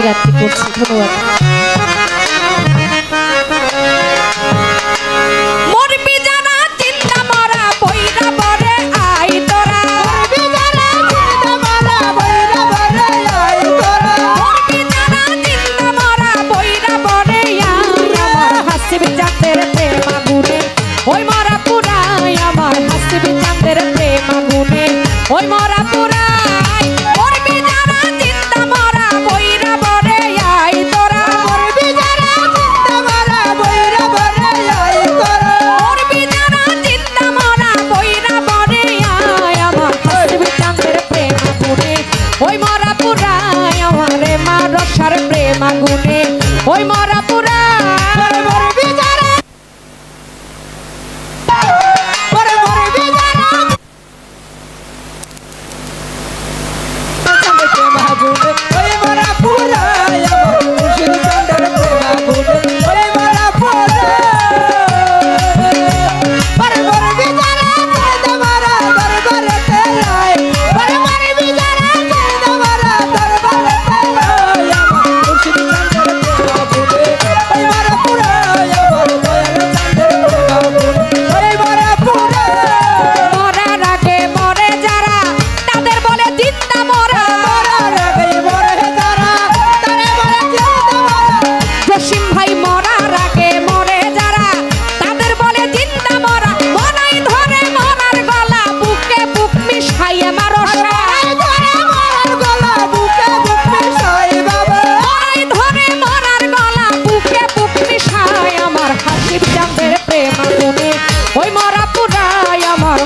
গানটি করছি। ধন্যবাদ। ওই মরা পুরাই আমার হাসিবি চাঁদের প্রেম আগুনে ওই মরা পুরাই মরবি যারা জিন্দা মরা বইরা বরে আই তোরা মরবি যারা জিন্দা মরা বইরা বরে আই তোরা মরবি যারা জিন্দা মরা বইরা বরে আই আমার হাসিবি চাঁদের প্রেম আগুনে ওই মরা পুরাই আমারে মা রসার প্রেম আগুনে ওই মরা পুরাই মরবি যারা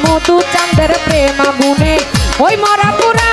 মধু চাঁদের প্রেম আগুনে ওই মরা পুরা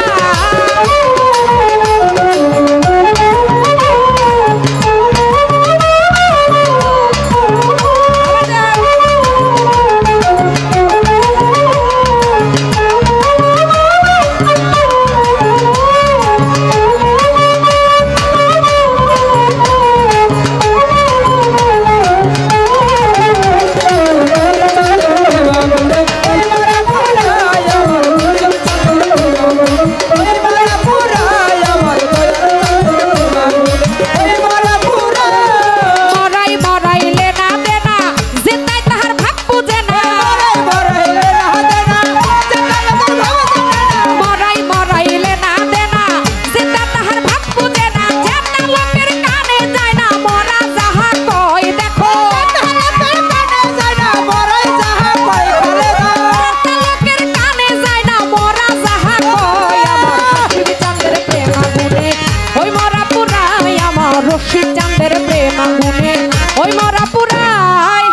চাঁদের প্রেম আগুনে ওই মরা পুরাই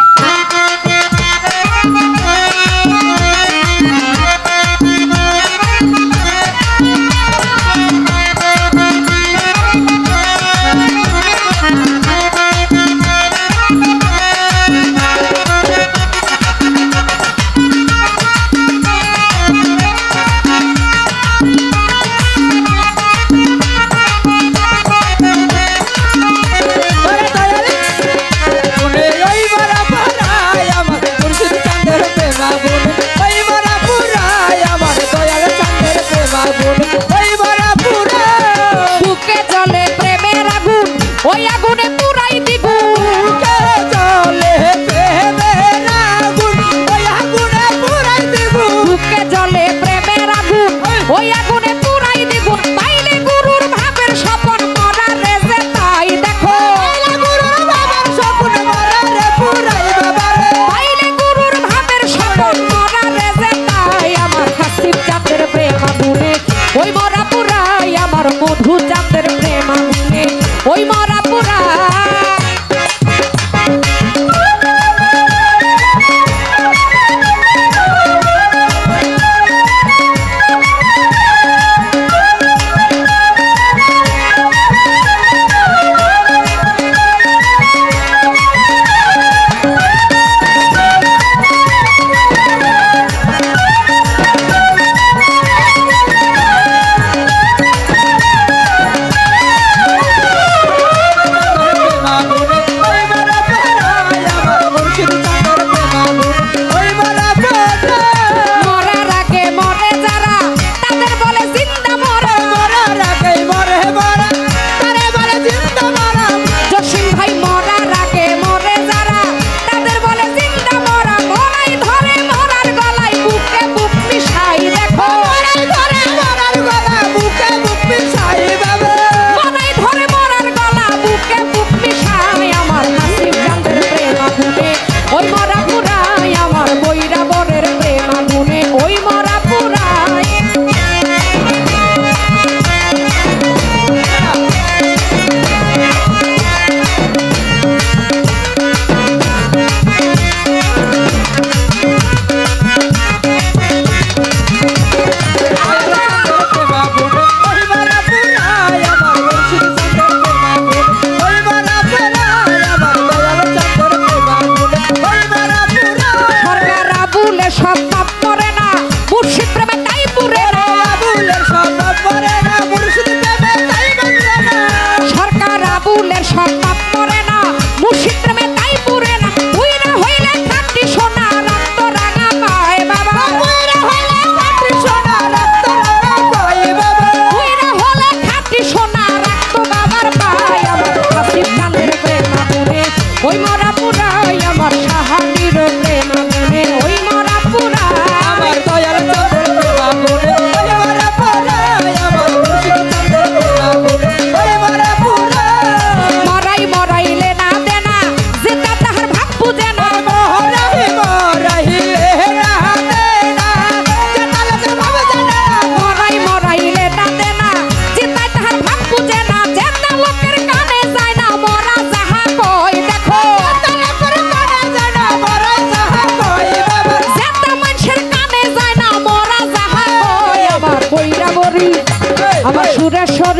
বুকে জ্বলে প্রেমের আগুন ওই আগুনে পুরাই দ্বিগুণ বুকে জ্বলে প্রেমের আগুন ওই আগুনে পুরাই দ্বিগুণ বুকে জ্বলে প্রেমের আগুন ওই আগুনে পুরাই দ্বিগুণ পাইলে গুরুর ভাবের স্বপন মরা রে যে তাই দেখো পাইলে গুরুর ভাবের স্বপন মরা রে পুরাই বাবা রে পাইলে গুরুর ভাবের স্বপন মরা রে যে তাই আমার হাসিব চাঁদের প্রেম আগুনে ওই মরা পুরাই আমার মধু চাঁদের প্রেম আগুনে ওই মরা পুরাই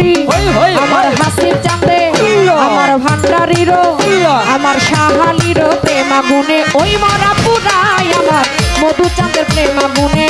ভান্ডারি আমার হাসিব চাঁদে আমার ভান্ডারির আমার সাহালির প্রেম আগুনে ওই মরা পুরাই আমার মধু চাঁদের প্রেম আগুনে